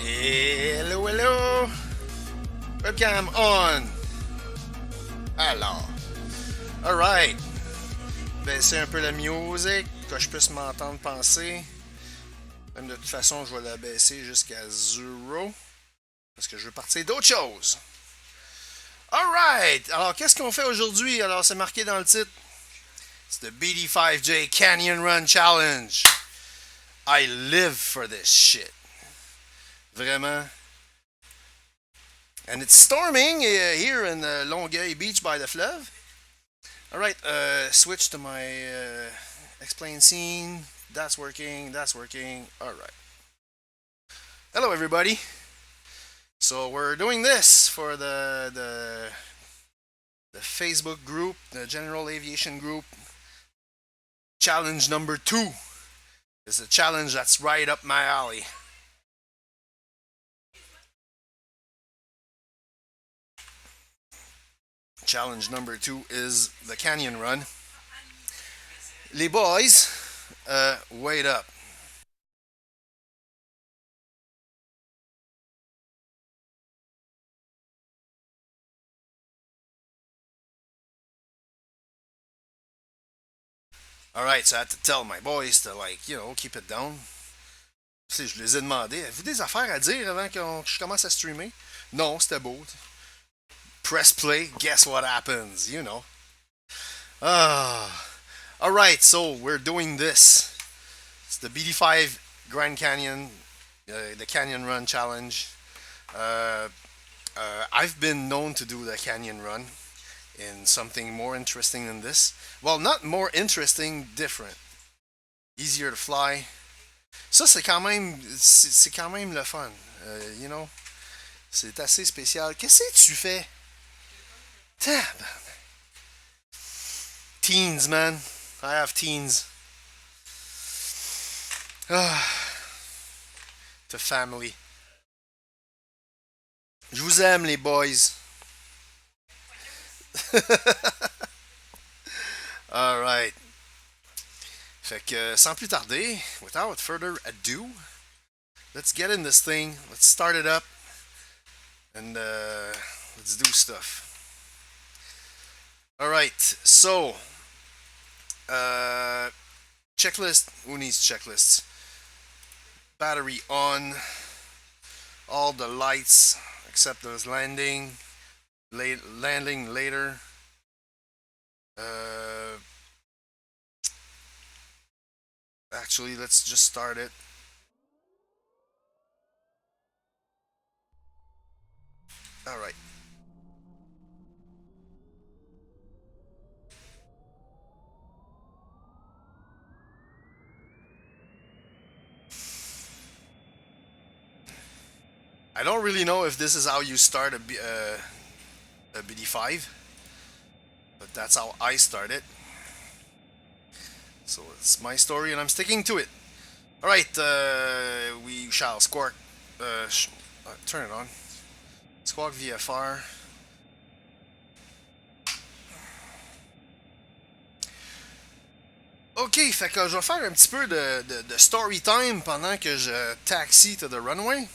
Hello, hello! Webcam on! Alors, alright. Baisser un peu la musique, que je puisse m'entendre penser. Même de toute façon, je vais la baisser jusqu'à 0. Parce que je veux partir d'autre chose. Alright! Alors, qu'est-ce qu'on fait aujourd'hui? Alors, c'est marqué dans le titre. C'est le BD-5J Canyon Run Challenge. I live for this shit. Vraiment. And it's storming here in Longueuil Beach by the fleuve. Alright, switch to my explain scene. That's working, that's working. Alright. Hello, everybody. So we're doing this for the Facebook group, the General Aviation Group. Challenge number 2 is a challenge that's right up my alley. Challenge number 2 is the canyon run. Les boys, wait up. Alright, so I had to tell my boys to, keep it down. Tu sais, je les ai demandé, avez-vous des affaires à dire avant que je commence à streamer? Non, c'était beau. Press play, guess what happens, you know. Alright, so we're doing this. It's the BD5 Grand Canyon, the Canyon Run Challenge. I've been known to do the Canyon Run in something more interesting than this. Well, not more interesting, different. Easier to fly. Ça, c'est quand même le fun. You know? C'est assez spécial. Qu'est-ce que tu fais? Tab. Teens, man. I have teens. To family. Je vous aime, les boys. Alright. Fait que, sans plus tarder, without further ado, let's get in this thing. Let's start it up. And let's do stuff. Alright, so, checklist. Who needs checklists? Battery on. All the lights except those landing later. Actually, let's just start it. All right. I don't really know if this is how you start a BD5, but that's how I started. So it's my story and I'm sticking to it. Alright, we shall squawk. Turn it on. Squawk VFR. Ok, fait que je vais faire un petit peu de story time pendant que je taxi to the runway.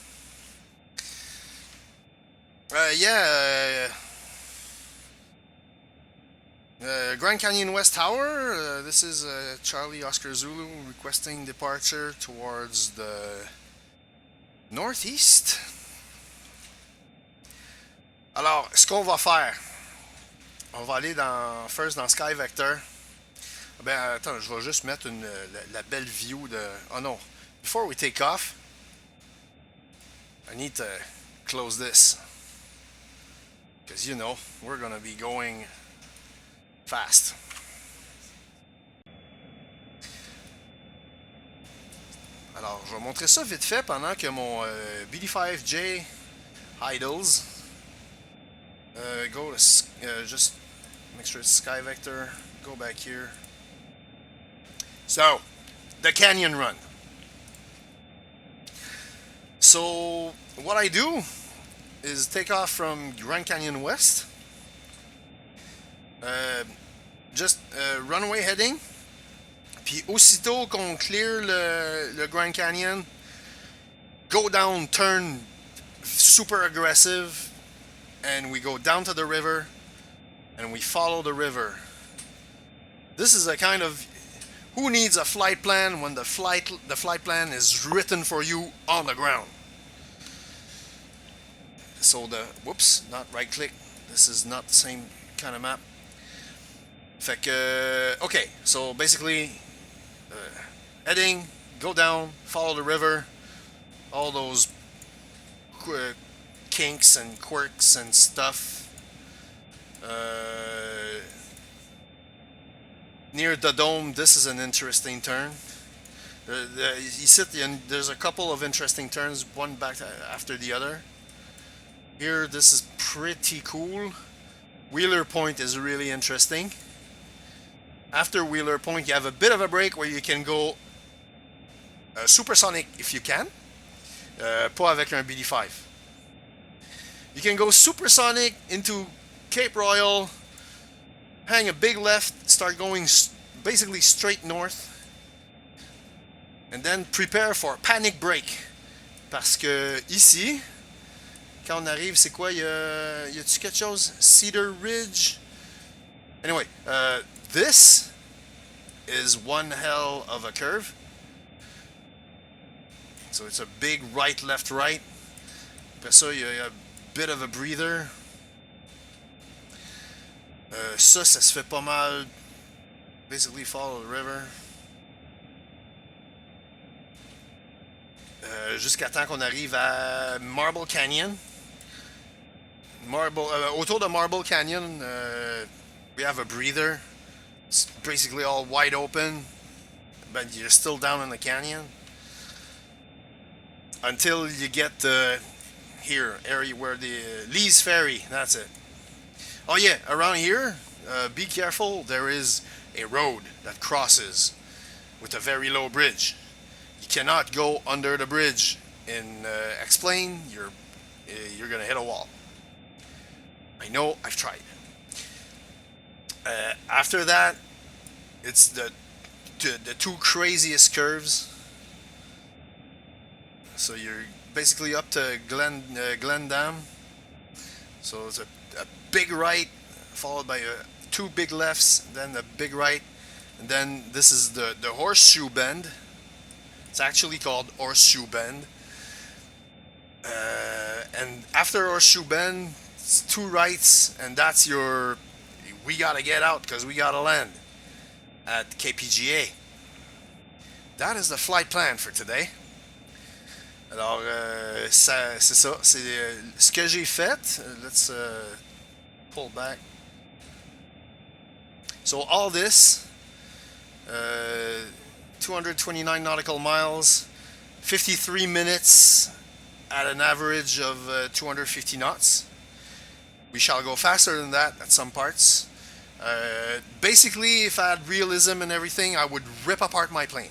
Grand Canyon West Tower. This is Charlie Oscar Zulu requesting departure towards the northeast. Alors, ce qu'on va faire, on va aller first dans Sky Vector. Ben, attends, je vais juste mettre la belle view de. Oh non, before we take off, I need to close this. Because, you know, we're gonna be going fast. Alors, je vais montrer ça vite fait pendant que mon BD-5J idles. Go to just make sure it's Sky Vector. Go back here. So, the canyon run. So, what I do is take off from Grand Canyon West. Just runway heading. Puis aussitôt qu'on clear le Grand Canyon, go down, turn super aggressive, and we go down to the river, and we follow the river. This is a kind of, who needs a flight plan when the flight plan is written for you on the ground? So whoops, not right click. This is not the same kind of map. Fait que, okay, so basically, heading, go down, follow the river, all those kinks and quirks and stuff. Near the dome, this is an interesting turn. There's a couple of interesting turns, one back after the other. Here, this is pretty cool. Wheeler Point is really interesting. After Wheeler Point, you have a bit of a break where you can go supersonic if you can. Pas avec un BD-5. You can go supersonic into Cape Royal, hang a big left, start going basically straight north, and then prepare for panic break. Parce que ici, quand on arrive, c'est quoi? Y a-tu quelque chose? Cedar Ridge? Anyway, this is one hell of a curve. So it's a big right, left, right. Après ça, y a a bit of a breather. Ça se fait pas mal. Basically follow the river. Jusqu'à temps qu'on arrive à Marble Canyon. Autour de Marble Canyon, we have a breather. It's basically all wide open, but you're still down in the canyon. Until you get here, area where the Lee's Ferry, that's it. Oh yeah, around here, be careful, there is a road that crosses with a very low bridge. You cannot go under the bridge. In Explain, you're gonna hit a wall. I know, I've tried. After that, it's the two craziest curves. So you're basically up to Glen Dam. So it's a big right, followed by two big lefts, then a big right, and then this is the Horseshoe Bend. It's actually called Horseshoe Bend. And after Horseshoe Bend, it's two rights, and that's we gotta get out because we gotta land at KPGA. That is the flight plan for today. Alors, c'est ça. C'est ce que j'ai fait. Let's pull back. So all this, 229 nautical miles, 53 minutes at an average of 250 knots. We shall go faster than that at some parts. Basically, if I had realism and everything, I would rip apart my plane.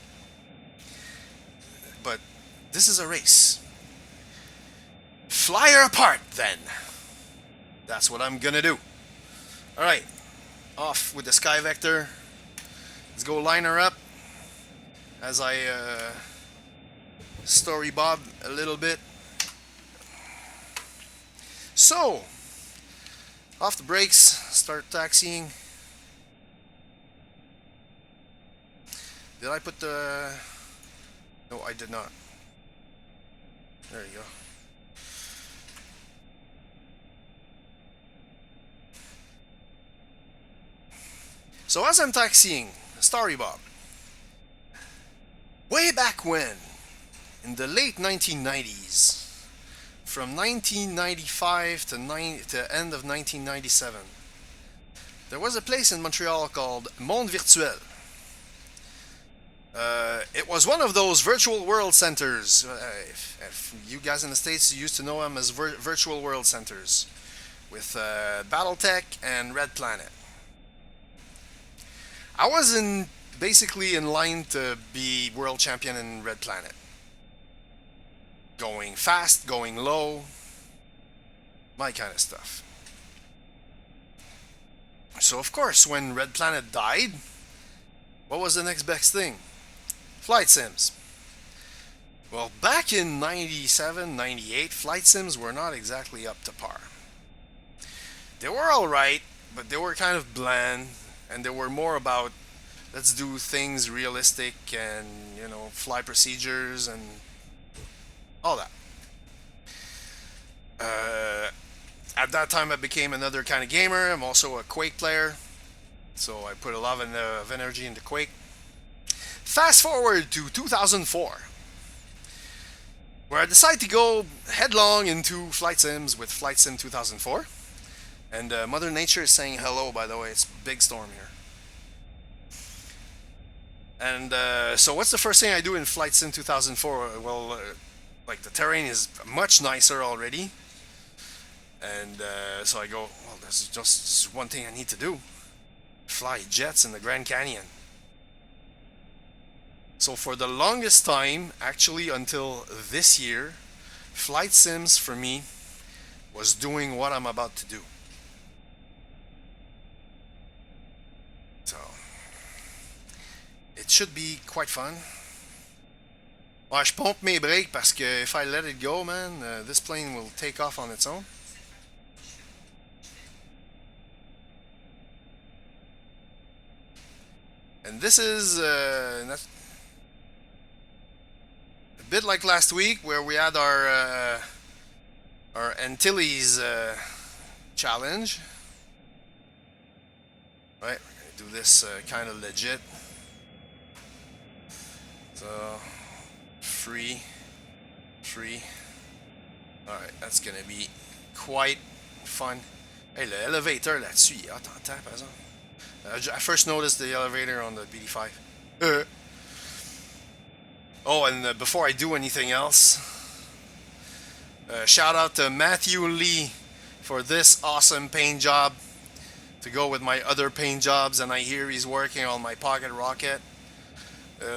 But this is a race. Fly her apart, then. That's what I'm gonna do. Alright, off with the Sky Vector. Let's go line her up as I story bob a little bit. So, off the brakes, start taxiing. Did I put the... No, I did not. There you go. So as I'm taxiing, story bob. Way back when, in the late 1990s, from 1995 to end of 1997, there was a place in Montreal called Monde Virtuel. It was one of those virtual world centers. If you guys in the States used to know them as virtual world centers, with BattleTech and Red Planet. I was basically in line to be world champion in Red Planet. Going fast, going low, my kind of stuff. So of course, when Red Planet died, what was the next best thing? Flight sims. Well, back in 97, 98, flight sims were not exactly up to par. They were alright, but they were kind of bland, and they were more about let's do things realistic and, fly procedures and all that. At that time, I became another kind of gamer. I'm also a Quake player, so I put a lot of energy into Quake. Fast forward to 2004, where I decided to go headlong into flight sims with Flight Sim 2004. And Mother Nature is saying hello, by the way. It's a big storm here. And so what's the first thing I do in Flight Sim 2004? Well, like the terrain is much nicer already. And so I go, well, there's just one thing I need to do. Fly jets in the Grand Canyon. So for the longest time, actually until this year, Flight Sims for me was doing what I'm about to do. So it should be quite fun. Ouais, je pompe mes brakes parce que if I let it go, man, this plane will take off on its own. And this is a bit like last week where we had our Antilles challenge. Right, we're gonna do this kind of legit. So free. Alright, that's gonna be quite fun. Hey, le elevator là-dessus, il est hot en temps, par exemple. I first noticed the elevator on the BD-5. Oh, and before I do anything else, shout out to Matthew Lee for this awesome paint job to go with my other paint jobs, and I hear he's working on my pocket rocket.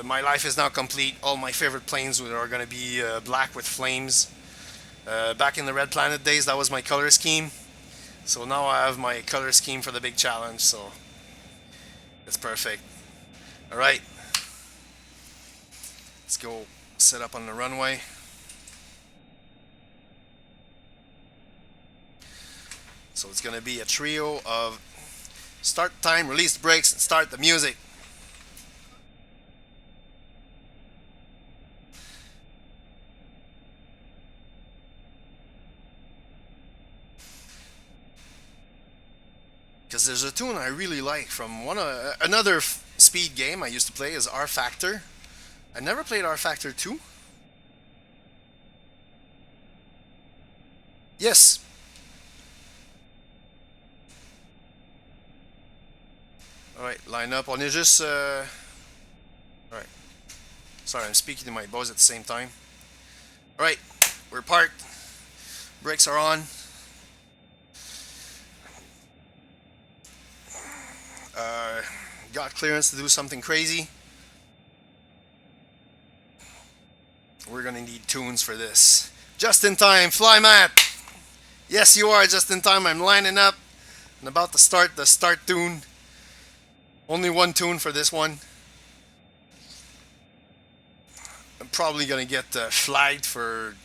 My life is now complete. All my favorite planes are going to be black with flames. Back in the Red Planet days, that was my color scheme. So now I have my color scheme for the big challenge, so it's perfect. Alright. Let's go set up on the runway. So it's going to be a trio of start time, release the brakes, and start the music. Because there's a tune I really like from another speed game I used to play is R Factor. I never played R Factor 2. Yes. Alright, line up. On est juste... Alright. Sorry, I'm speaking to my boss at the same time. Alright, we're parked. Brakes are on. Got clearance to do something crazy. We're gonna need tunes for this. Just in time, fly mat. Yes, you are just in time. I'm lining up and about to start the start tune. Only one tune for this one. I'm probably gonna get flagged for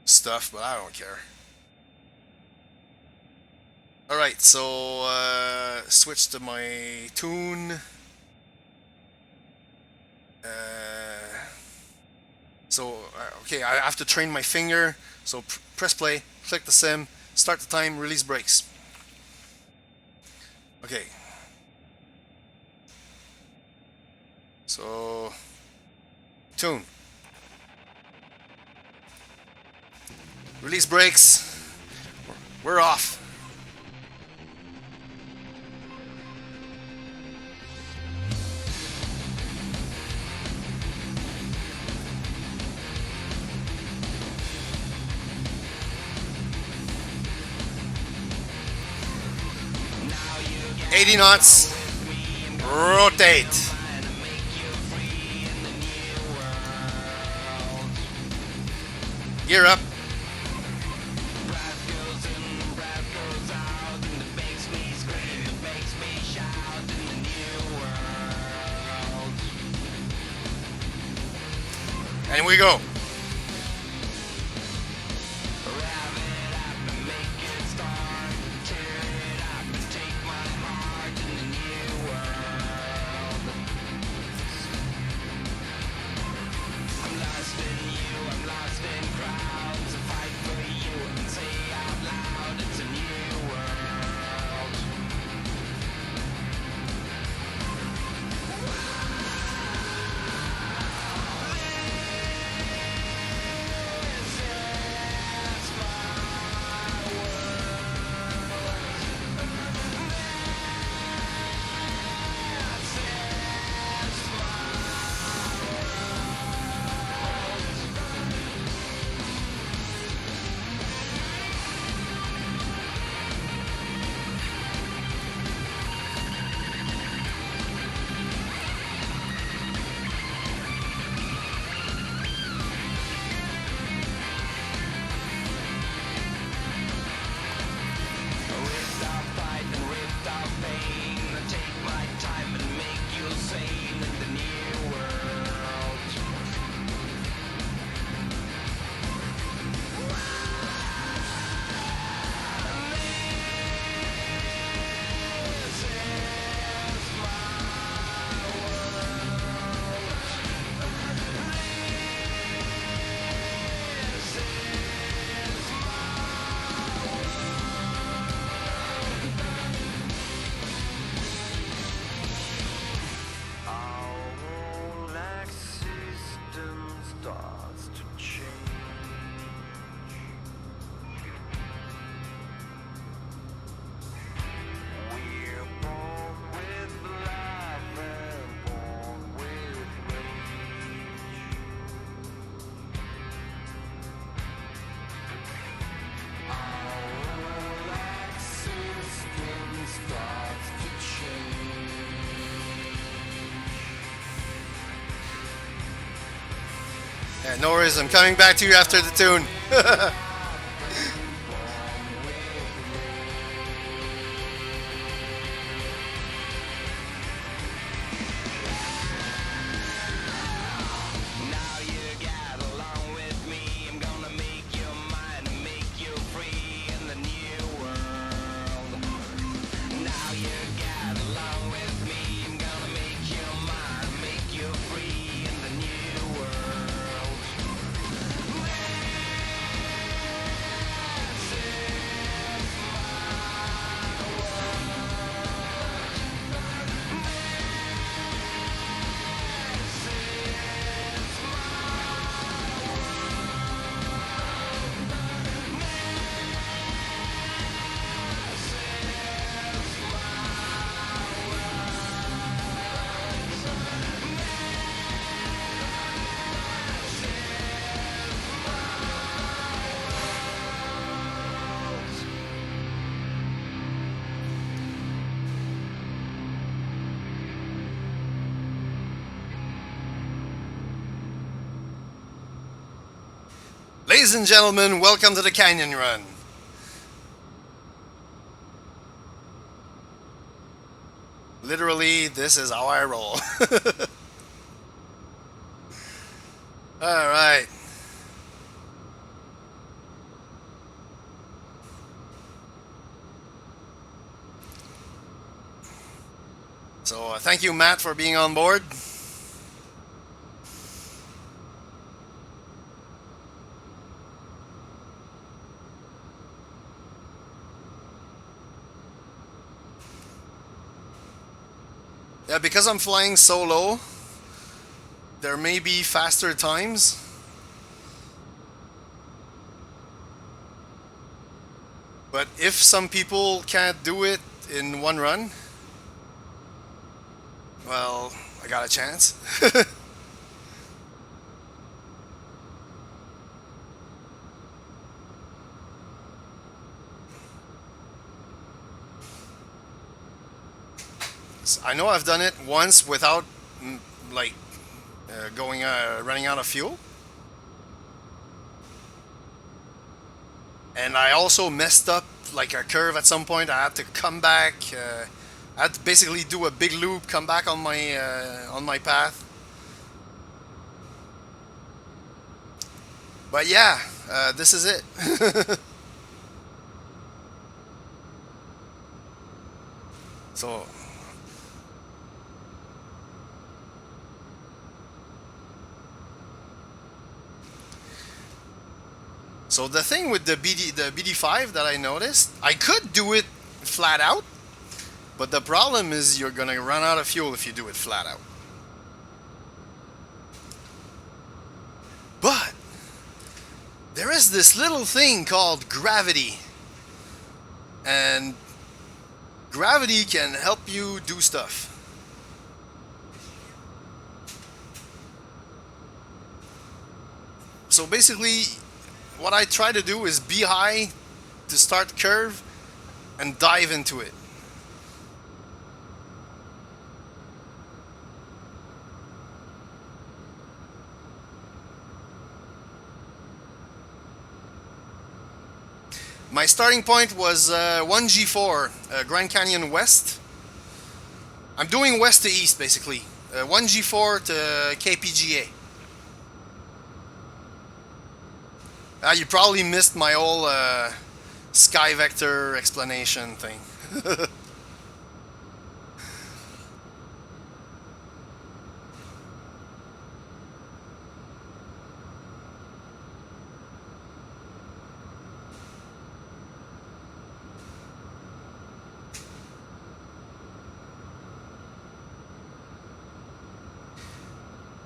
stuff, but I don't care. Alright, so switch to my tune. Okay, I have to train my finger. So press play, click the sim, start the time, release brakes. Okay. So, tune. Release brakes. We're off. $80 knots. Rotate. Gear up. And we go. Alright, no worries. I'm coming back to you after the tune. Ladies and gentlemen, welcome to the Canyon Run. Literally, this is how I roll. Alright. So, thank you, Matt, for being on board. Yeah, because I'm flying solo, there may be faster times. But if some people can't do it in one run, well, I got a chance. I know I've done it once without, like, running out of fuel. And I also messed up like a curve at some point. I had to come back. I had to basically do a big loop, come back on my path. But yeah, this is it. So. So the thing with the BD-5 that I noticed, I could do it flat out, but the problem is you're gonna run out of fuel if you do it flat out. But there is this little thing called gravity, and gravity can help you do stuff. So basically, what I try to do is be high to start the curve and dive into it. My starting point was 1G4, Grand Canyon West. I'm doing west to east basically. 1G4 to KPGA. You probably missed my whole sky vector explanation thing.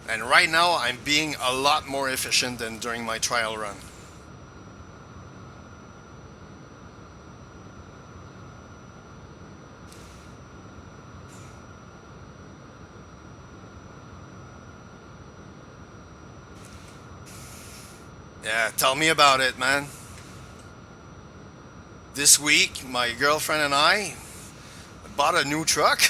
And right now I'm being a lot more efficient than during my trial run. Yeah, tell me about it, man. This week, my girlfriend and I bought a new truck.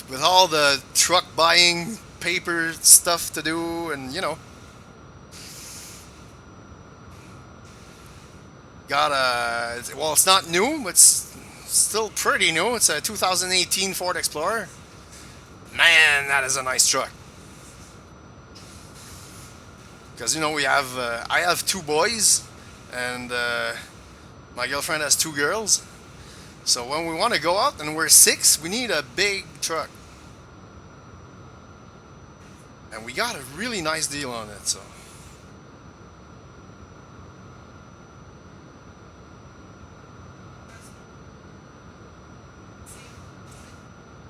With all the truck buying paper stuff to do, and you know, got a, well, it's not new, but it's still pretty new. It's a 2018 Ford Explorer. Man, that is a nice truck. Because you know we have, I have two boys, and my girlfriend has two girls. So when we want to go out and we're six, we need a big truck. And we got a really nice deal on it, so.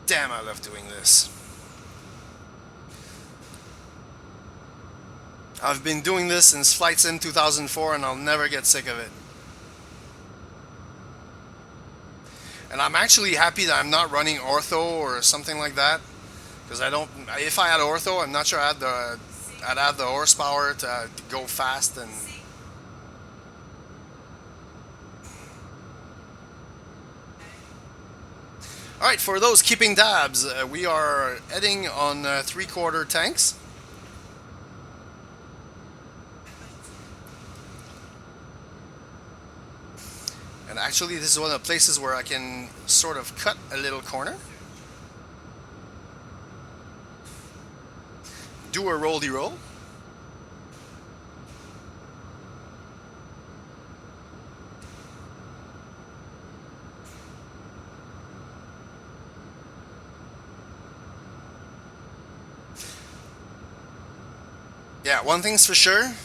Damn, I love doing this. I've been doing this since Flight Sim 2004 and I'll never get sick of it. And I'm actually happy that I'm not running ortho or something like that. Because I don't, if I had ortho, I'm not sure I'd have the horsepower to go fast and. Alright, for those keeping tabs, we are heading on 3/4 tanks. And actually, this is one of the places where I can sort of cut a little corner. Do a roll-y roll. Yeah, one thing's for sure.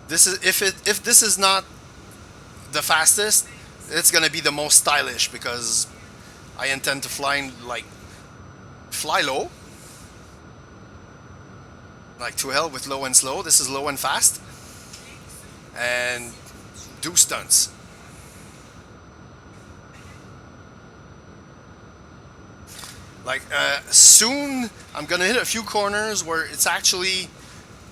This is if this is not the fastest, it's gonna be the most stylish because I intend to fly low, like to hell with low and slow. This is low and fast, and do stunts. Like soon, I'm gonna hit a few corners where it's actually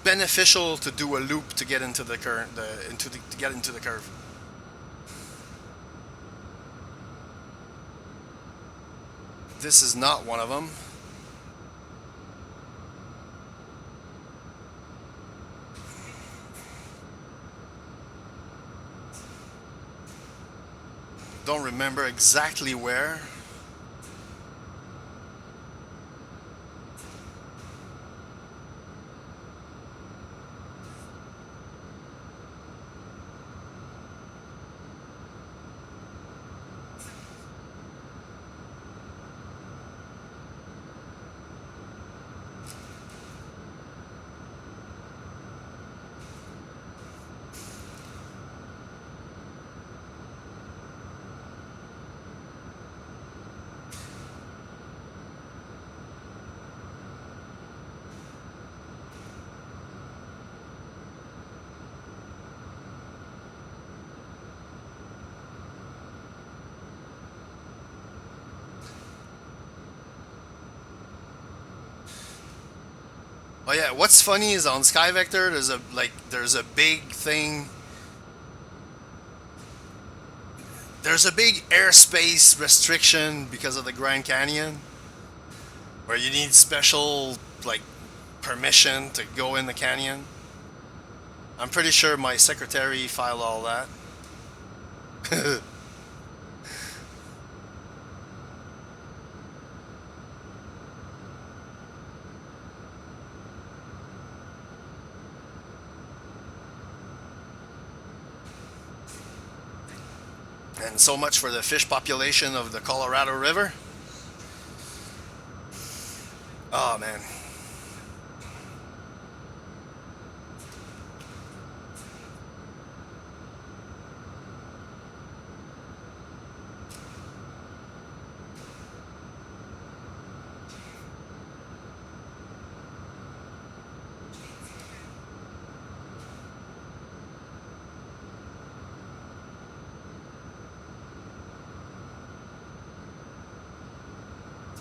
beneficial to do a loop to get into the current, to get into the curve. This is not one of them. Don't remember exactly where. Oh yeah, what's funny is on Sky Vector there's a big thing. There's a big airspace restriction because of the Grand Canyon, where you need special like permission to go in the canyon. I'm pretty sure my secretary filed all that. And so much for the fish population of the Colorado River. Oh man.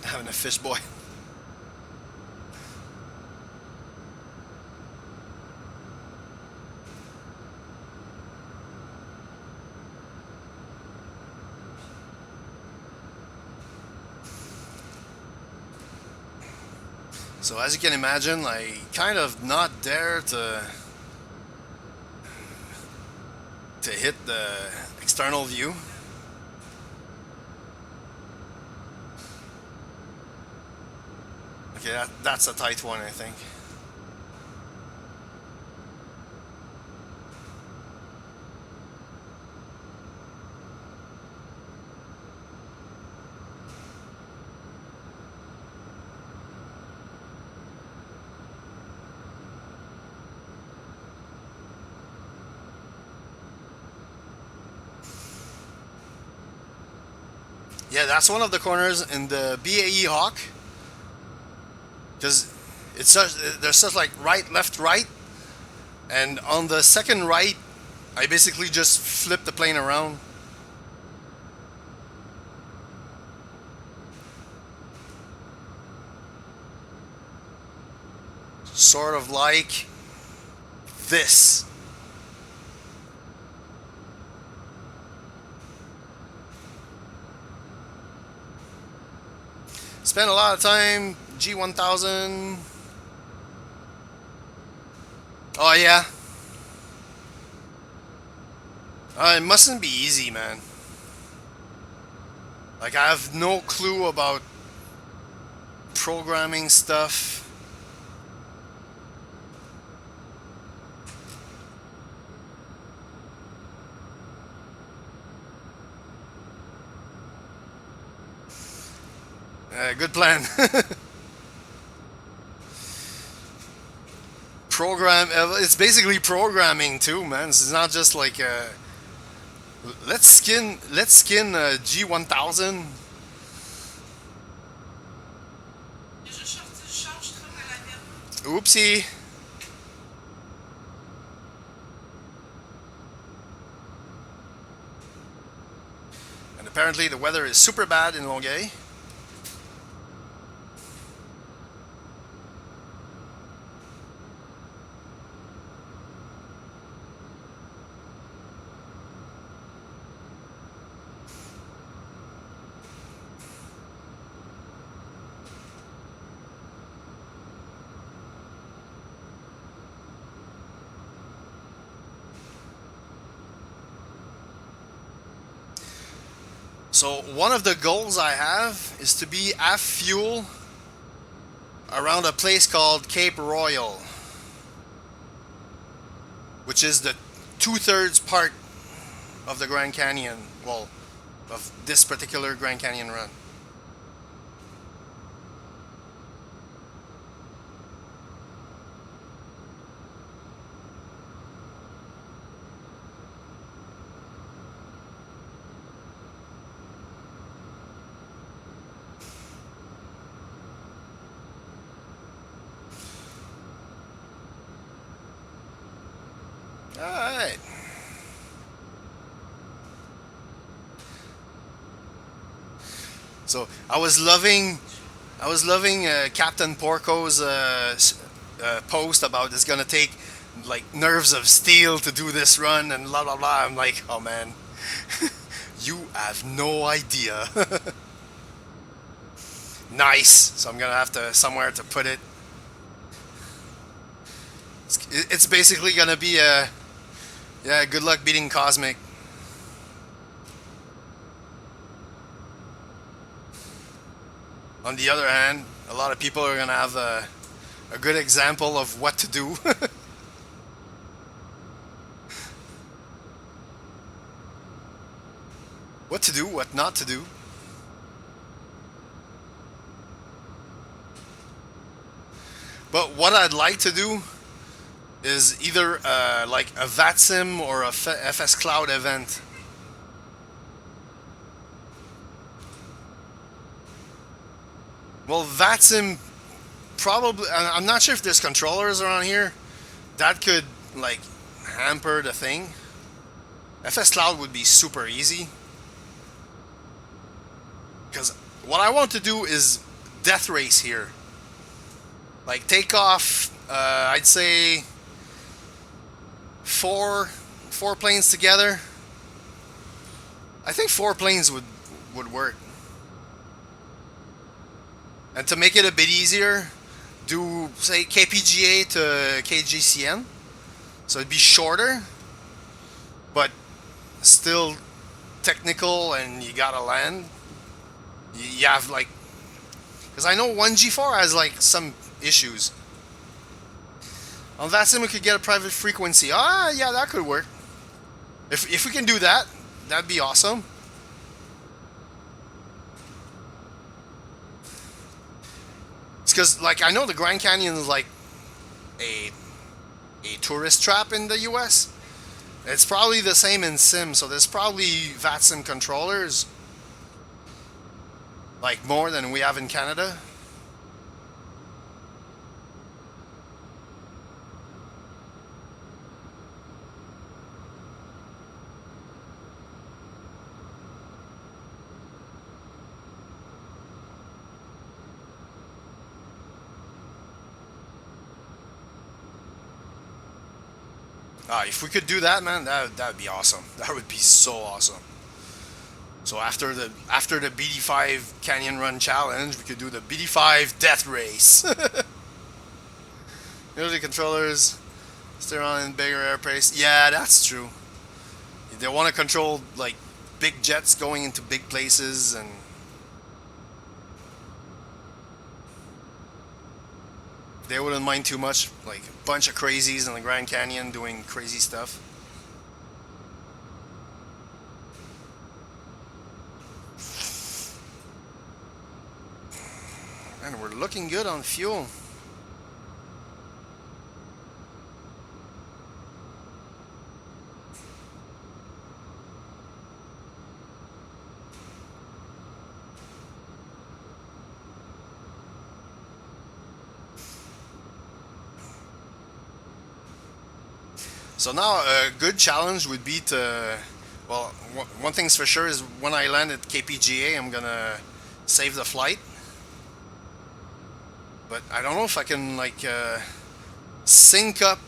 Having a fish boy. So as you can imagine, like kind of not there to hit the external view. Okay, that's a tight one, I think. Yeah, that's one of the corners in the BAE Hawk. Because it's such, there's such like right, left, right. And on the second right, I basically just flip the plane around. Sort of like this. Spent a lot of time, G1000. Oh yeah. It mustn't be easy, man. Like I have no clue about programming stuff. Good plan. It's basically programming too, man. It's not just like let's skin G1000. Oopsie. And apparently the weather is super bad in Longueuil. So one of the goals I have is to be half fuel around a place called Cape Royal, which is the 2/3 part of the Grand Canyon, well, of this particular Grand Canyon run. Alright. So I was loving Captain Porco's post about it's gonna take like nerves of steel to do this run and blah blah blah. I'm like, oh man, you have no idea. Nice. So I'm gonna have to somewhere to put it. It's basically gonna be a yeah. Good luck beating Cosmic. On the other hand, a lot of people are gonna have a good example of what to do. What to do, what not to do. But what I'd like to do is either like a VATSIM or a FS Cloud event. Well, VATSIM probably. I'm not sure if there's controllers around here. That could like hamper the thing. FS Cloud would be super easy. Because what I want to do is death race here. Like take off, I'd say four planes together. I think 4 planes would work. And to make it a bit easier, do say KPGA to KGCN, so it'd be shorter, but still technical, and you gotta land. You have like, because I know 1G4 has like some issues. On that sim, we could get a private frequency. Ah, yeah, that could work. If we can do that, that'd be awesome. It's because like I know the Grand Canyon is like a a tourist trap in the U.S. It's probably the same in sim, so there's probably VATSIM controllers like more than we have in Canada. If we could do that, man, that'd be awesome. That would be so awesome. So after the BD-5 Canyon Run Challenge, we could do the BD-5 Death Race. Usually controllers steer on in bigger airspace. Yeah, that's true. They want to control like big jets going into big places, and they wouldn't mind too much. Like a bunch of crazies in the Grand Canyon doing crazy stuff. And we're looking good on fuel. So now a good challenge would be to, well, one thing's for sure is when I land at KPGA, I'm gonna save the flight. But I don't know if I can like sync up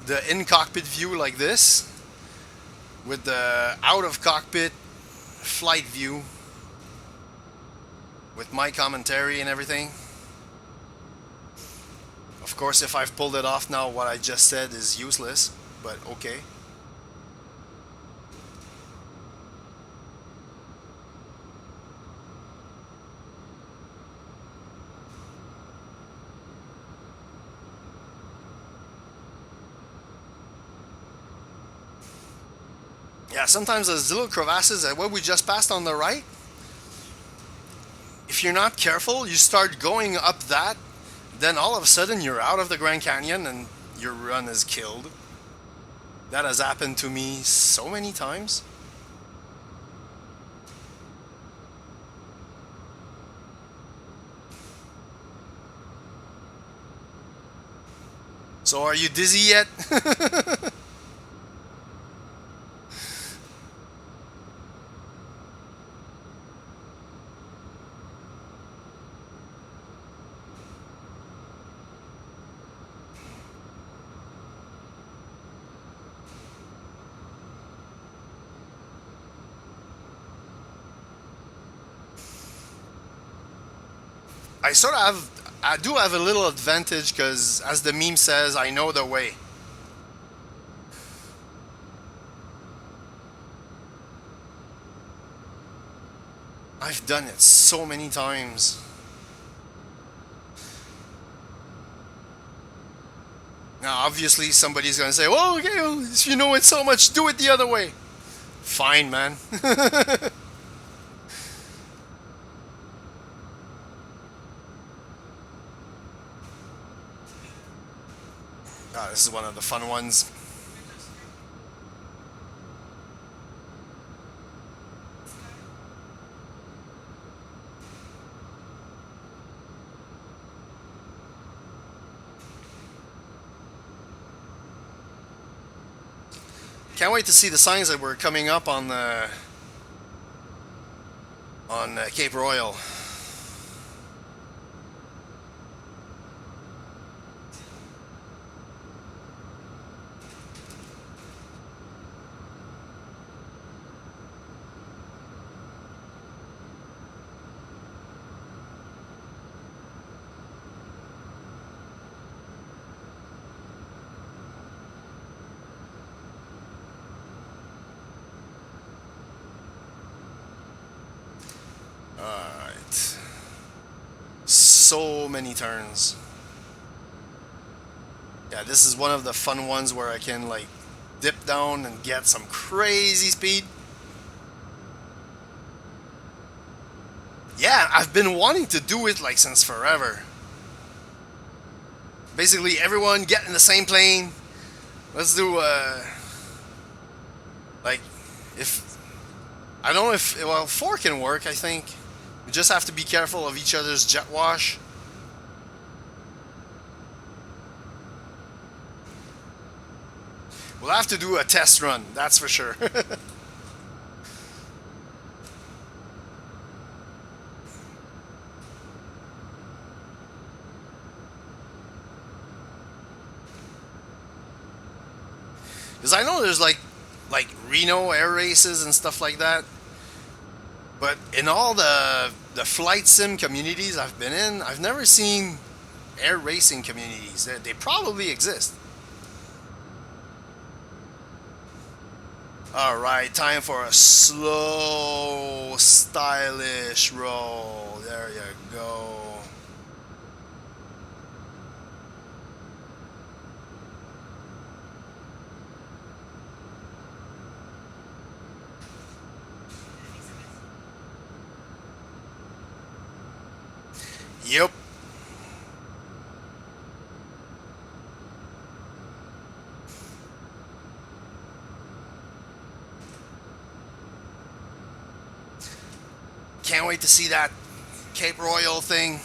the in-cockpit view like this with the out-of-cockpit flight view with my commentary and everything. Of course, if I've pulled it off now, what I just said is useless, but okay. Yeah, sometimes those little crevasses at what we just passed on the right, if you're not careful, you start going up that, then all of a sudden you're out of the Grand Canyon and your run is killed. That has happened to me so many times. So are you dizzy yet? I do have a little advantage because, as the meme says, I know the way. I've done it so many times. Now, obviously, somebody's gonna say, "Well, okay, well, if you know it so much, do it the other way." Fine, man. This is one of the fun ones. Can't wait to see the signs that were coming up on Cape Royal. so many turns. Yeah, this is one of the fun ones where I can like dip down and get some crazy speed. Yeah, I've been wanting to do it like since forever. Basically, everyone get in the same plane. Let's do like if I don't know if well 4 can work. I think we just have to be careful of each other's jet wash. We'll have to do a test run, that's for sure. Because I know there's like Reno air races and stuff like that. But in all the flight sim communities I've been in, I've never seen air racing communities. They probably exist. Alright, time for a slow, stylish roll. There you go. Yep. Can't wait to see that Cape Royal thing.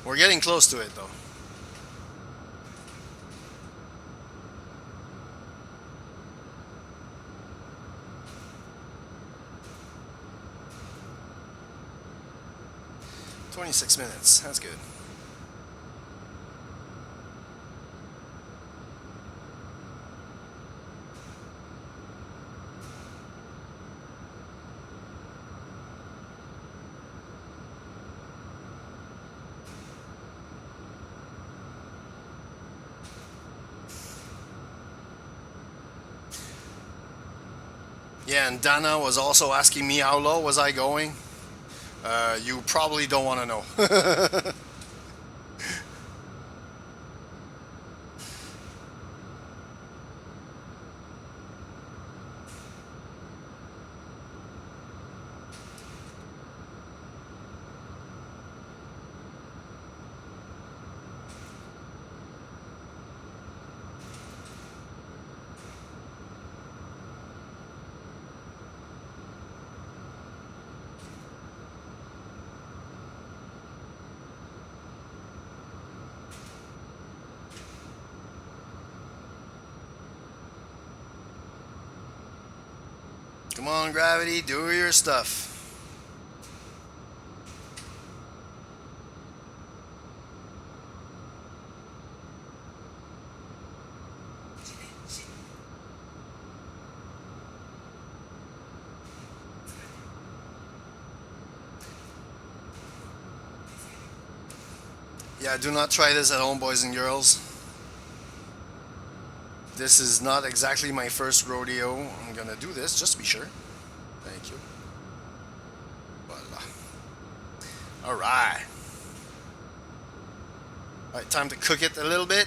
We're getting close to it though. $26. That's good. Yeah, and Dana was also asking me how low was I going. You probably don't want to know. Come on, Gravity, do your stuff. Yeah, do not try this at home, boys and girls. This is not exactly my first rodeo. I'm gonna do this just to be sure. Thank you. Voila. Alright. Alright, time to cook it a little bit.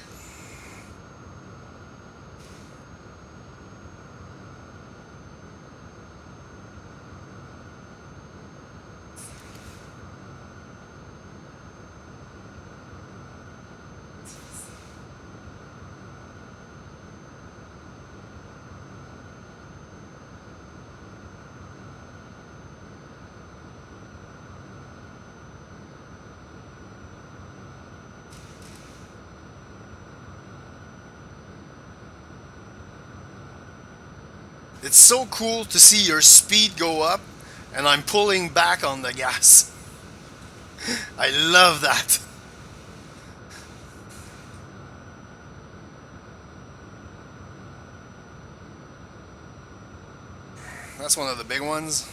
It's so cool to see your speed go up and I'm pulling back on the gas. I love that. That's one of the big ones.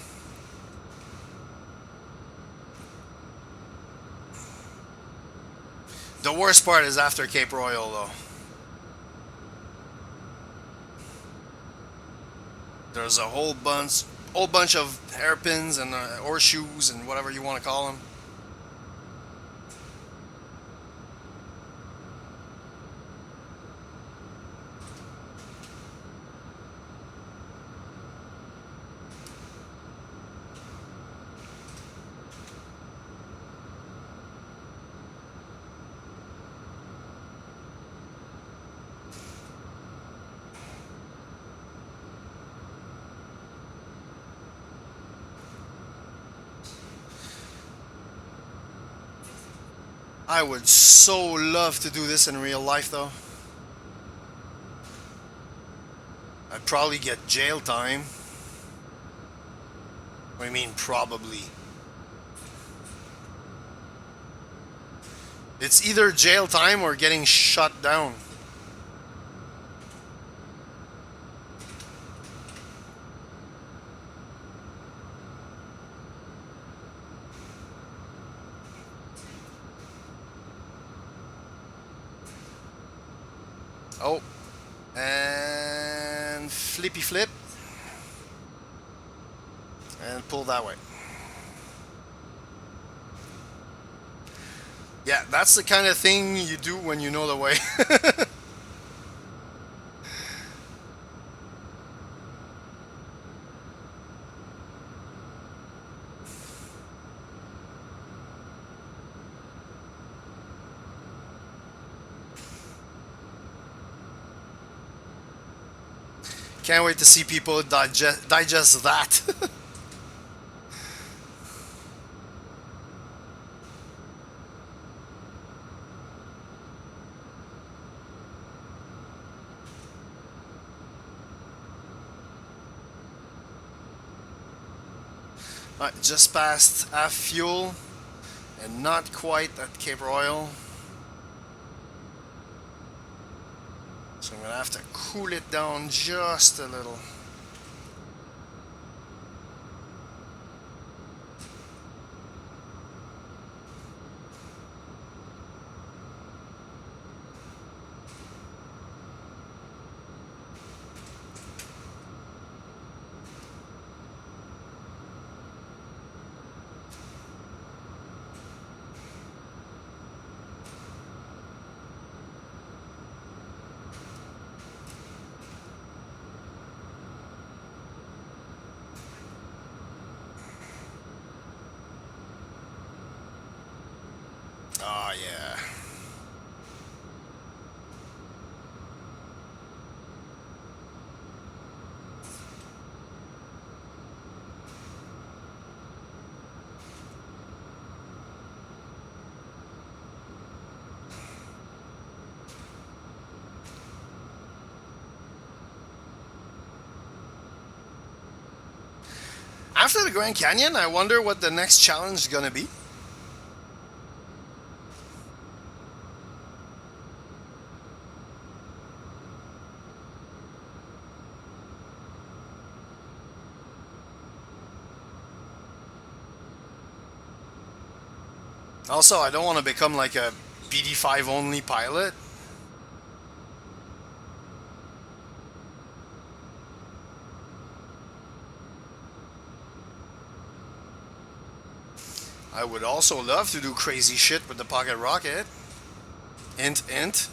The worst part is after Cape Royal though. There's a whole bunch of hairpins and horseshoes and whatever you want to call them. I would so love to do this in real life, though. I'd probably get jail time. What do you mean, probably? It's either jail time or getting shut down. Oh, and flippy flip. And pull that way. Yeah, that's the kind of thing you do when you know the way. Can't wait to see people digest that. Alright, just past half fuel and not quite at Cape Royal. So I'm gonna have to cool it down just a little. Oh yeah. After the Grand Canyon, I wonder what the next challenge is gonna be. Also, I don't want to become like a BD-5 only pilot. I would also love to do crazy shit with the pocket rocket. Int, int.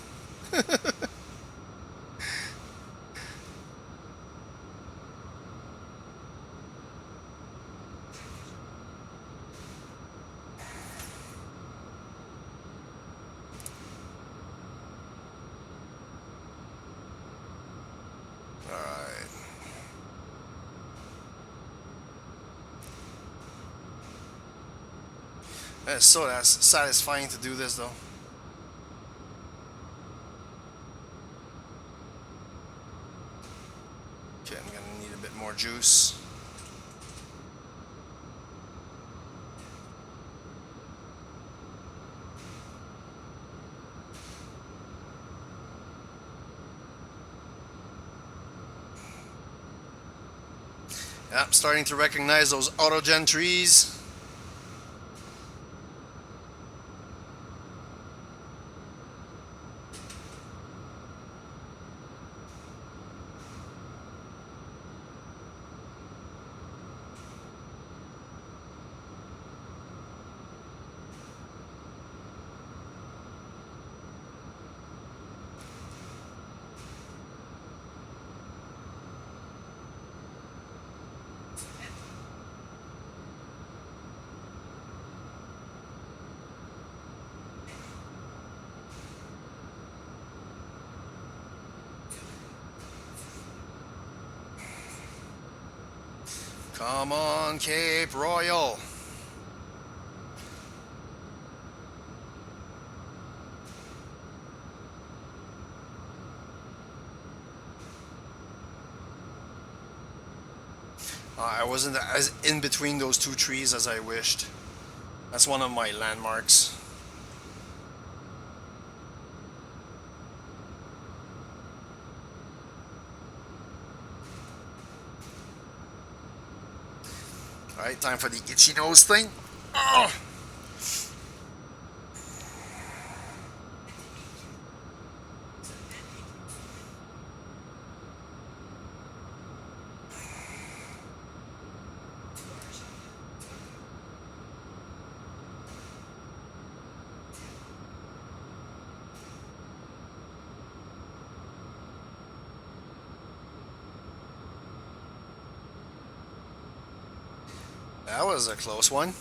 Alright. It's so that's satisfying to do this though. Okay, I'm gonna need a bit more juice. Yeah, I'm starting to recognize those autogen trees. Come on, Cape Royal. I wasn't as in between those two trees as I wished. That's one of my landmarks. Alright, time for the itchy nose thing. Oh! That was a close one.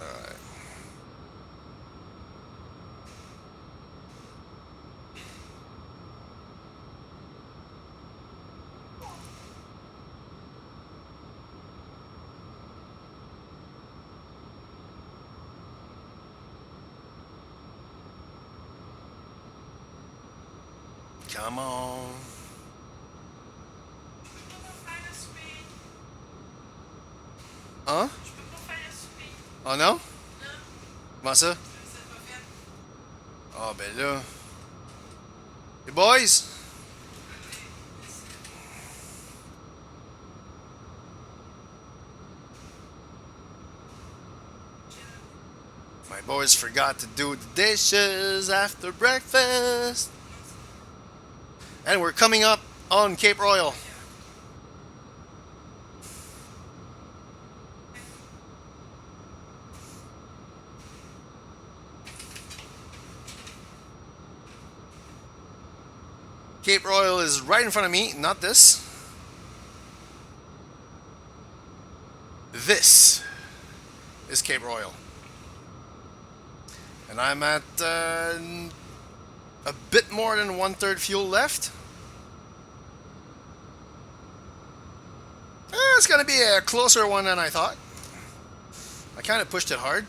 Alright. Come on. Hein? Oh non? Comment ça? Ah ben là. Hey boys! My boys forgot to do the dishes after breakfast. And we're coming up on Cape Royal. Cape Royal is right in front of me, not this. This is Cape Royal. And I'm at a bit more than 1/3 fuel left. It's going to be a closer one than I thought. I kind of pushed it hard.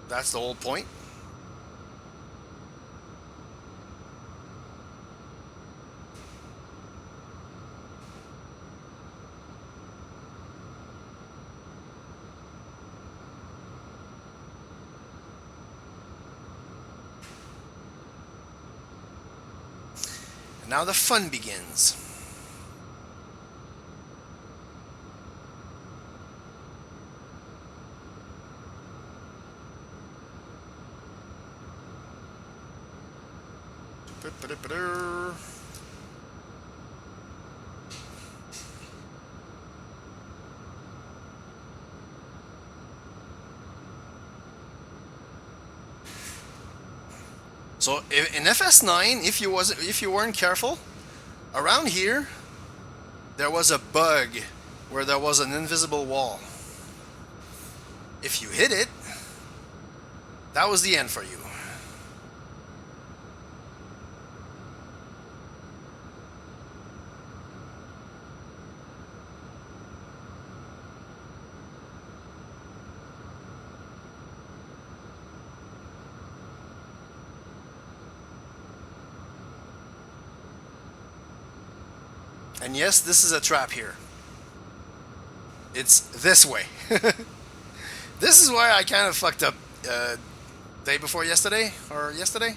That's the whole point. And now the fun begins. So in FS9, if you weren't careful, around here there was a bug where there was an invisible wall. If you hit it, that was the end for you. And yes, this is a trap here. It's this way. This is why I kind of fucked up day before yesterday, or yesterday.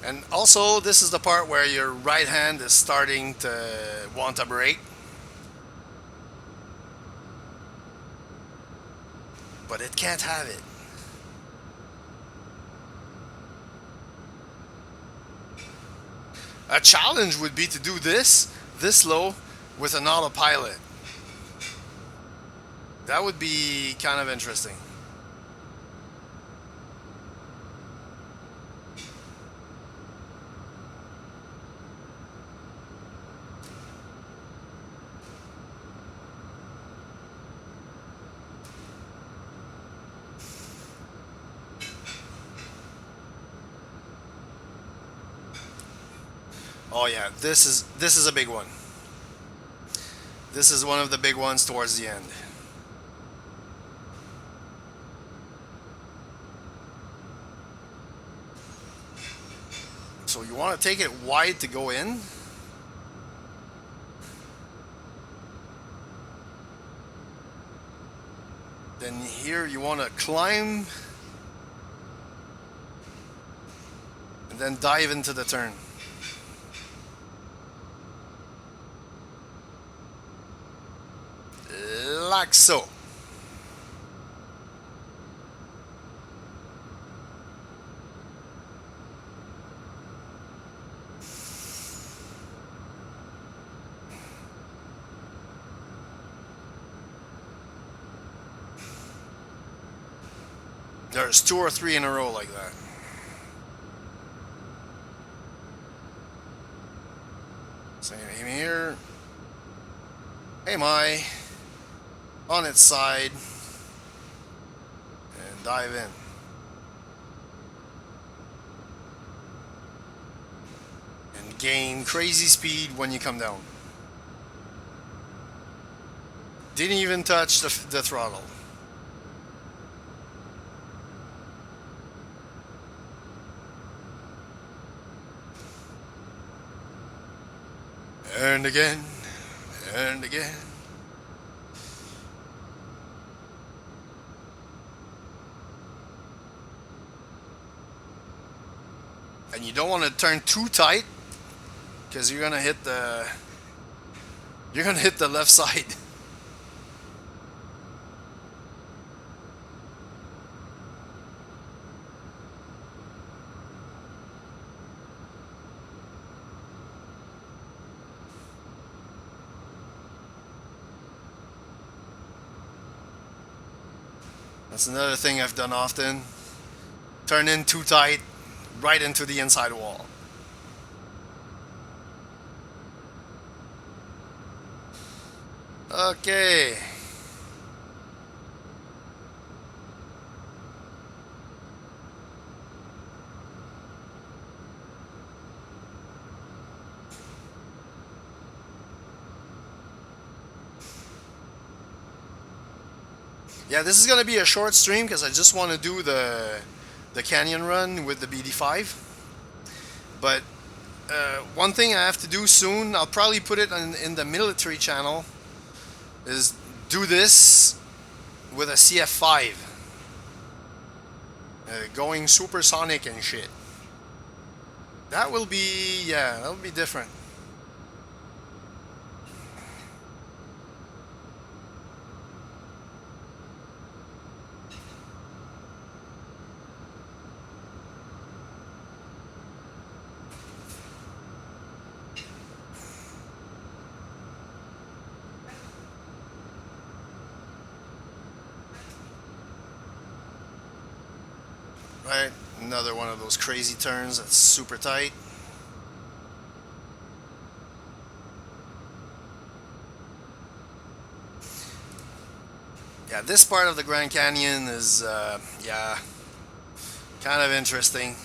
And also, this is the part where your right hand is starting to want a break. but it can't have it. A challenge would be to do this low, with an autopilot. That would be kind of interesting. Oh yeah, this is a big one. This is one of the big ones towards the end. So you want to take it wide to go in. Then here you want to climb and then dive into the turn. Like so. There's 2 or 3 in a row like that. So aim here. Aim high. On its side. And dive in. And gain crazy speed when you come down. Didn't even touch the throttle. And again, and again. And you don't want to turn too tight, because you're gonna hit the left side. That's another thing I've done often. Turn in too tight, right into the inside wall. Okay. Yeah, this is going to be a short stream because I just want to do the canyon run with the BD-5. But one thing I have to do soon, I'll probably put it in the military channel, is do this with a CF5. Going supersonic and shit. That will be, yeah, that will be different. Right, another one of those crazy turns that's super tight. Yeah, this part of the Grand Canyon is, yeah, kind of interesting.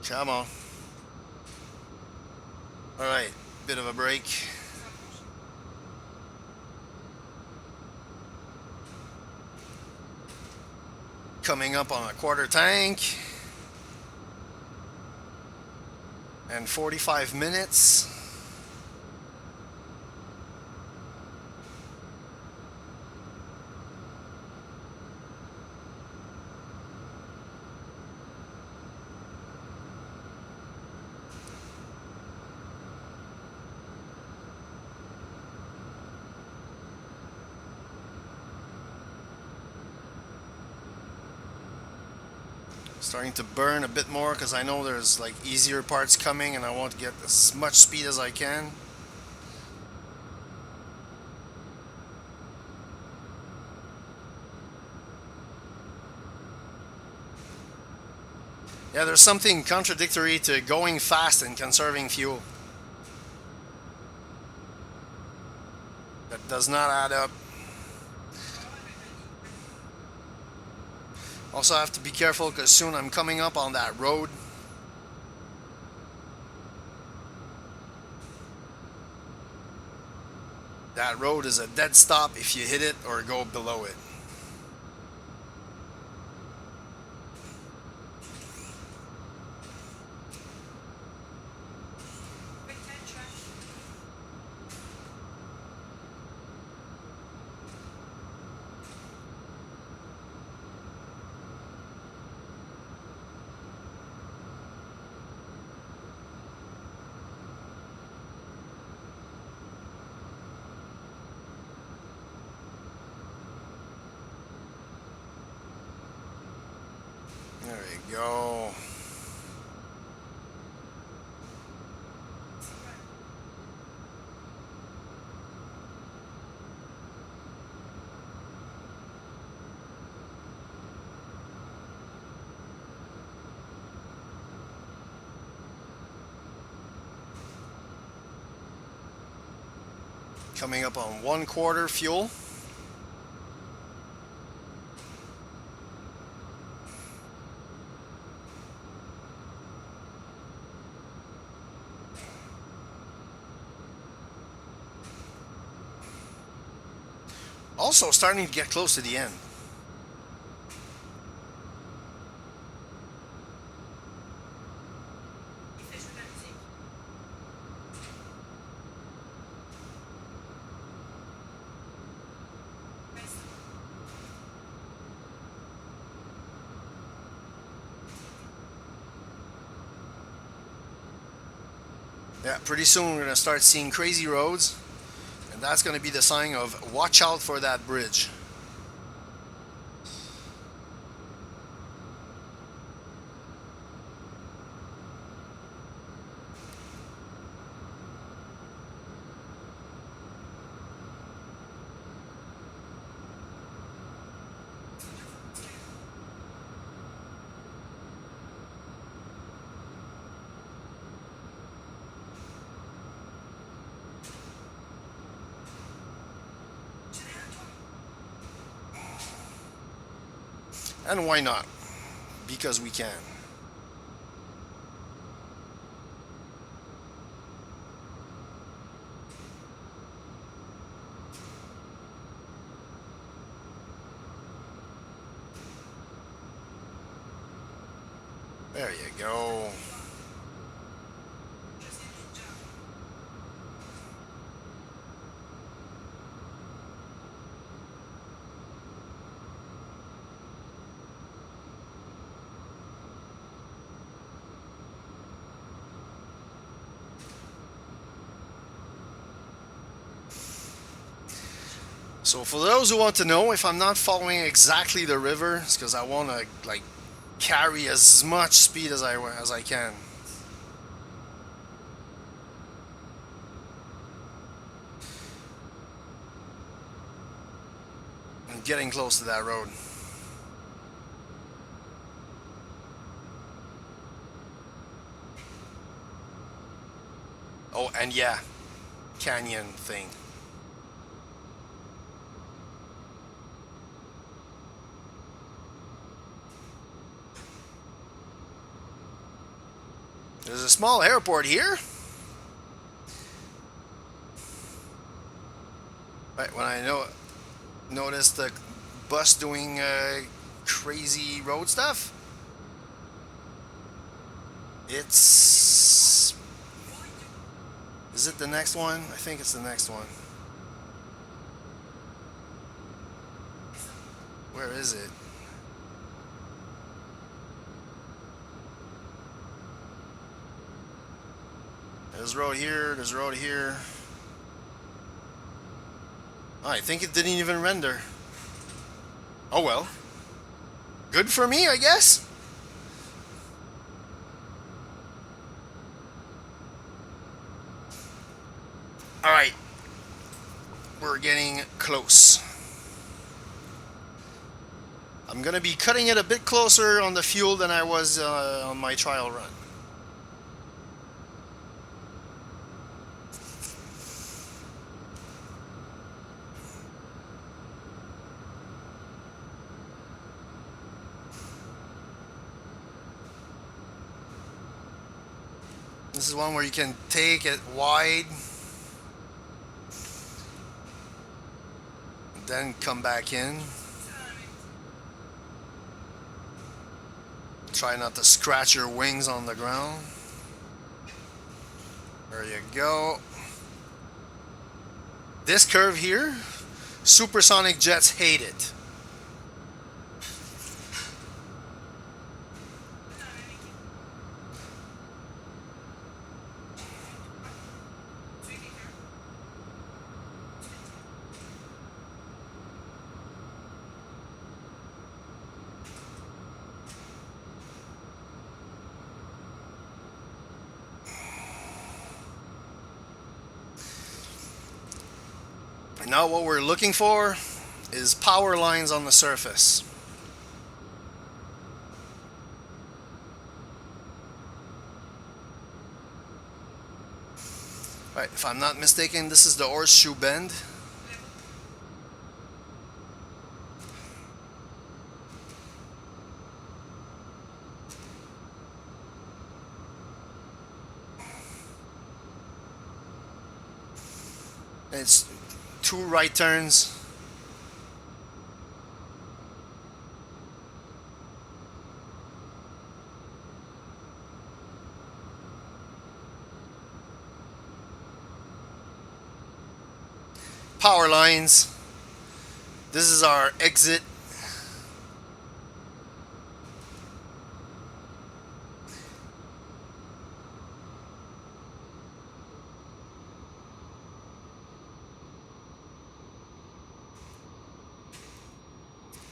Come on. Alright, bit of a break. Coming up on a quarter tank. And 45 minutes. Starting to burn a bit more because I know there's like easier parts coming and I want to get as much speed as I can. Yeah, there's something contradictory to going fast and conserving fuel. That does not add up. Also, I have to be careful because soon I'm coming up on that road. That road is a dead stop if you hit it or go below it. There we go. Coming up on 1/4 fuel. Also starting to get close to the end. Yeah, pretty soon we're going to start seeing crazy roads, and that's going to be the sign of watch out for that bridge. And why not? Because we can. There you go. So for those who want to know if I'm not following exactly the river, it's because I want to like carry as much speed as I can. I'm getting close to that road. Oh, and yeah, canyon thing. There's a small airport here. Right when I noticed the bus doing crazy road stuff. It's... Is it the next one? I think it's the next one. Where is it? There's a road here, there's a road here. Oh, I think it didn't even render. Oh well. Good for me, I guess. Alright, we're getting close. I'm gonna be cutting it a bit closer on the fuel than I was on my trial run. This is one where you can take it wide, then come back in. Try not to scratch your wings on the ground. There you go. This curve here, supersonic jets hate it. And now what we're looking for is power lines on the surface. Right, if I'm not mistaken, this is the horseshoe bend. It's 2 right turns. Power lines. This is our exit.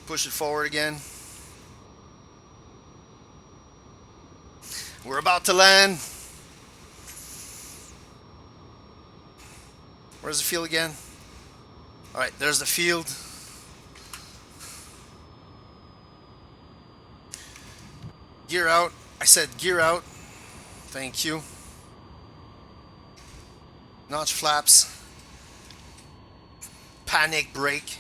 Push it forward again. We're about to land. Where's the field again? Alright, there's the field. Gear out. I said gear out. Thank you. Notch flaps. Panic brake.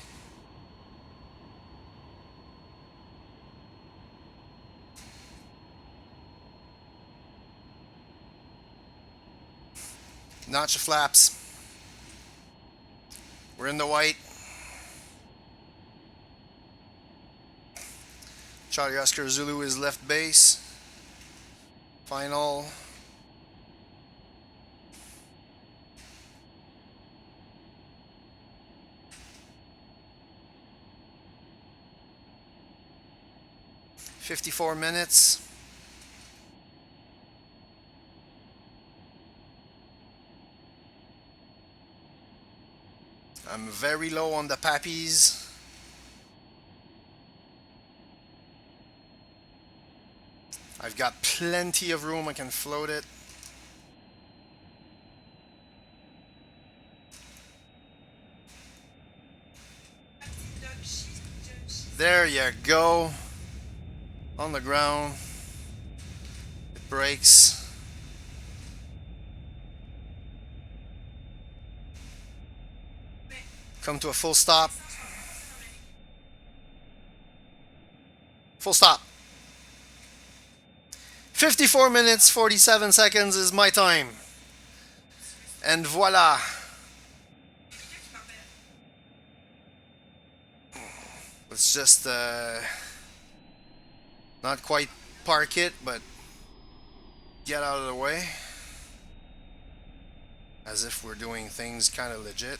Notch the flaps. We're in the white. Charlie Oscar Zulu is left base. Final. "54 minutes. I'm very low on the pappies. I've got plenty of room, I can float it. There you go. On the ground. It breaks. Come to a full stop. Full stop. 54 minutes, 47 seconds is my time. And voila. Let's just not quite park it, but get out of the way. As if we're doing things kind of legit.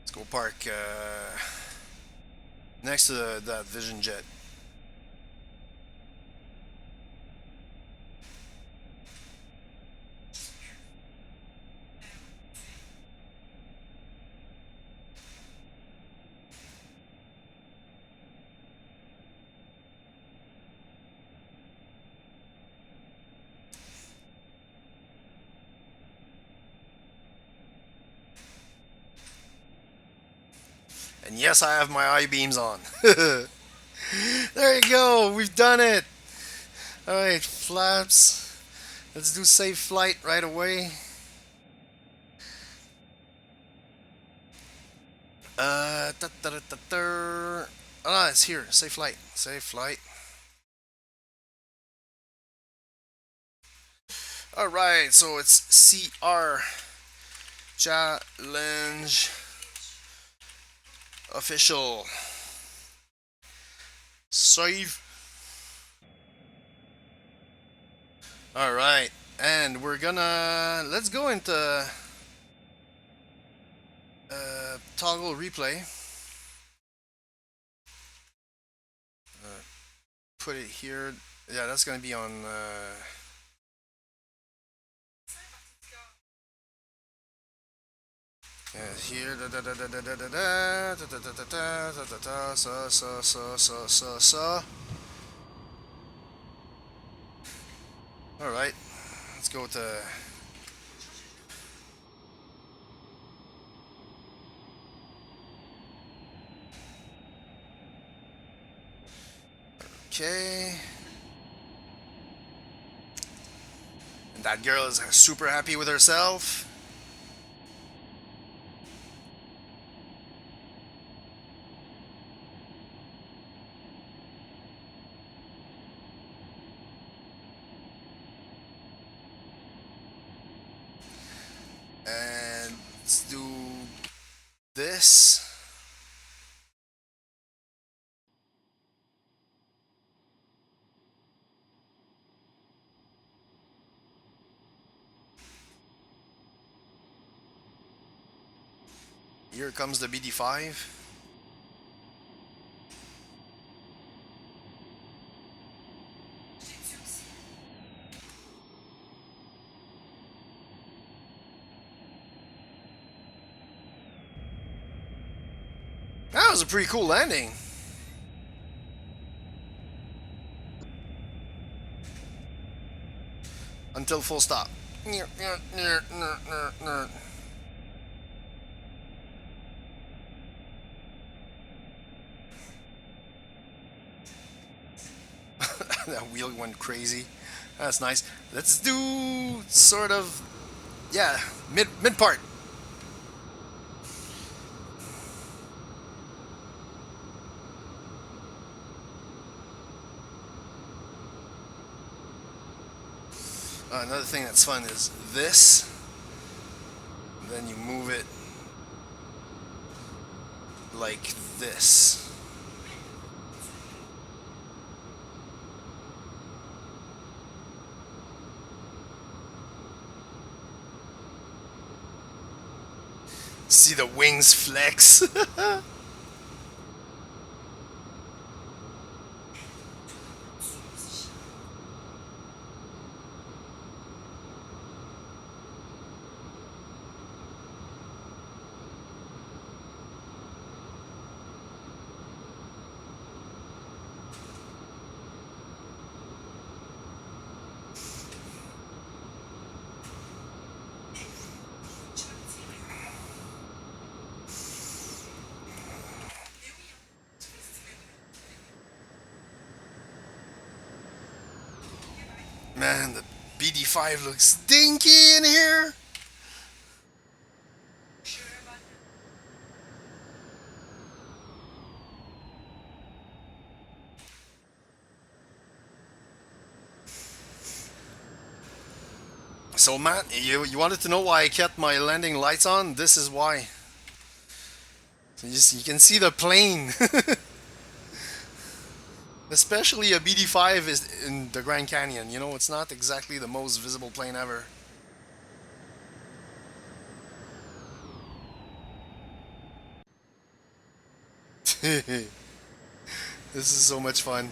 Let's go park next to that Vision Jet. And yes, I have my eye beams on. There you go. We've done it. All right, flaps. Let's do safe flight right away. Ah, it's here. Safe flight. Safe flight. All right, so it's CR challenge official. Save. All right, and we're gonna let's go into toggle replay. Put it here. Yeah, that's gonna be on. Here, da da da da da da da da da da da da da da da so. All right, let's go to. Okay. And that girl is super happy with herself. And let's do this. Here comes the BD-5. That was a pretty cool landing. Until full stop. That wheel went crazy. That's nice. Let's do sort of, yeah, mid part. Another thing that's fun is this. Then you move it like this. See the wings flex. Man, the BD-5 looks stinky in here. So Matt, you wanted to know why I kept my landing lights on? This is why. So you can see the plane. Especially a BD-5 is in the Grand Canyon. You know, it's not exactly the most visible plane ever. This is so much fun.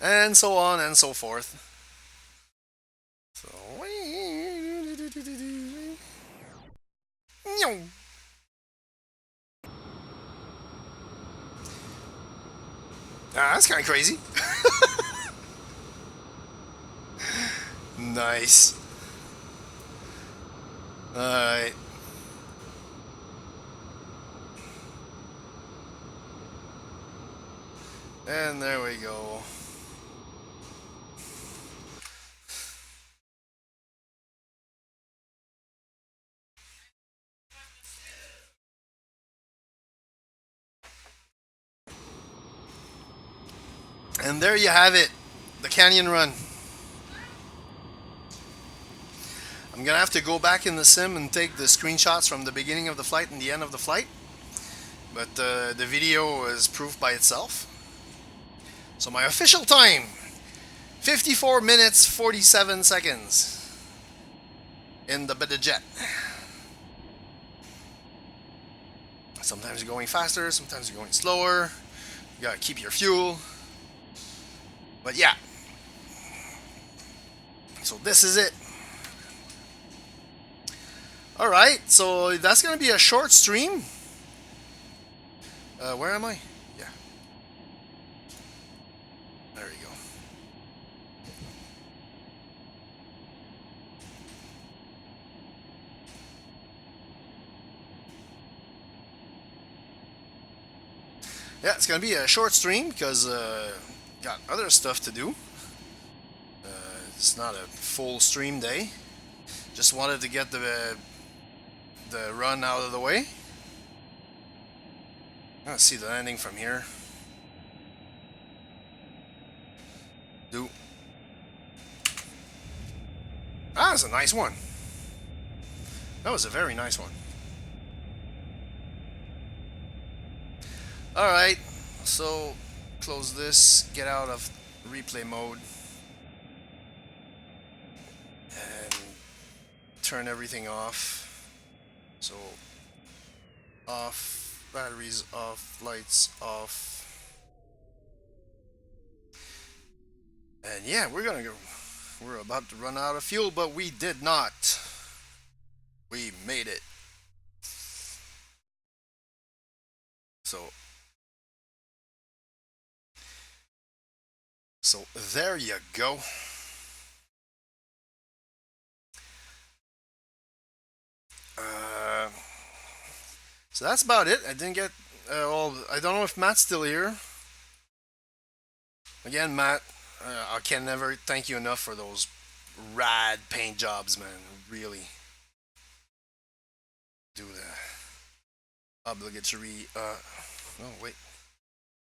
And so on and so forth. So, that's kind of crazy. Nice. Alright. And there we go. And there you have it. The canyon run. I'm gonna have to go back in the sim and take the screenshots from the beginning of the flight and the end of the flight. But the video is proof by itself. So my official time, 54 minutes 47 seconds in the BD-5J. Sometimes you're going faster, sometimes you're going slower. You gotta keep your fuel. But yeah. So this is it. Alright, so that's gonna be a short stream. Where am I? Yeah. There you go. Yeah, it's gonna be a short stream because got other stuff to do. It's not a full stream day. Just wanted to get the run out of the way. Let's see the landing from here. Do. Ah, that's a nice one. That was a very nice one. Alright, so close this, get out of replay mode, and turn everything off. So, off, batteries off, lights off. And yeah, we're about to run out of fuel, but we did not. We made it. So there you go. So that's about it. I didn't get all. I don't know if Matt's still here. Again, Matt, I can never thank you enough for those rad paint jobs, man. Really do the obligatory. Oh wait.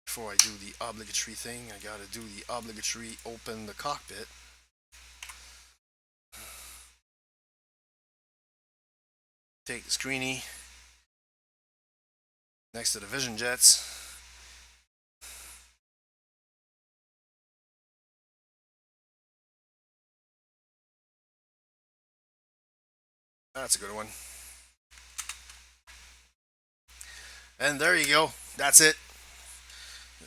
Before I do the obligatory thing, I gotta do the obligatory open the cockpit. Take the screeny next to the vision jets. That's a good one. And there you go. That's it.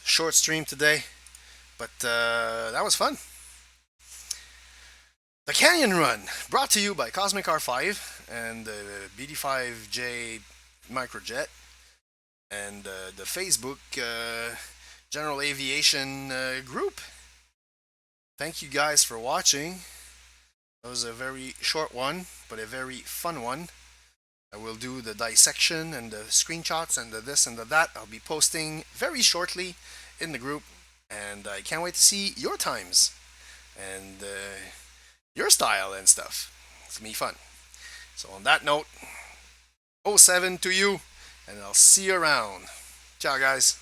Short stream today, but that was fun. The Canyon Run, brought to you by Cosmic R5 and the BD-5J microjet and the Facebook General Aviation group. Thank you guys for watching. That was a very short one, but a very fun one. I will do the dissection and the screenshots and the this and the that. I'll be posting very shortly in the group, and I can't wait to see your times and your style and stuff. It's gonna be fun. So on that note, 07 to you, and I'll see you around. Ciao, guys.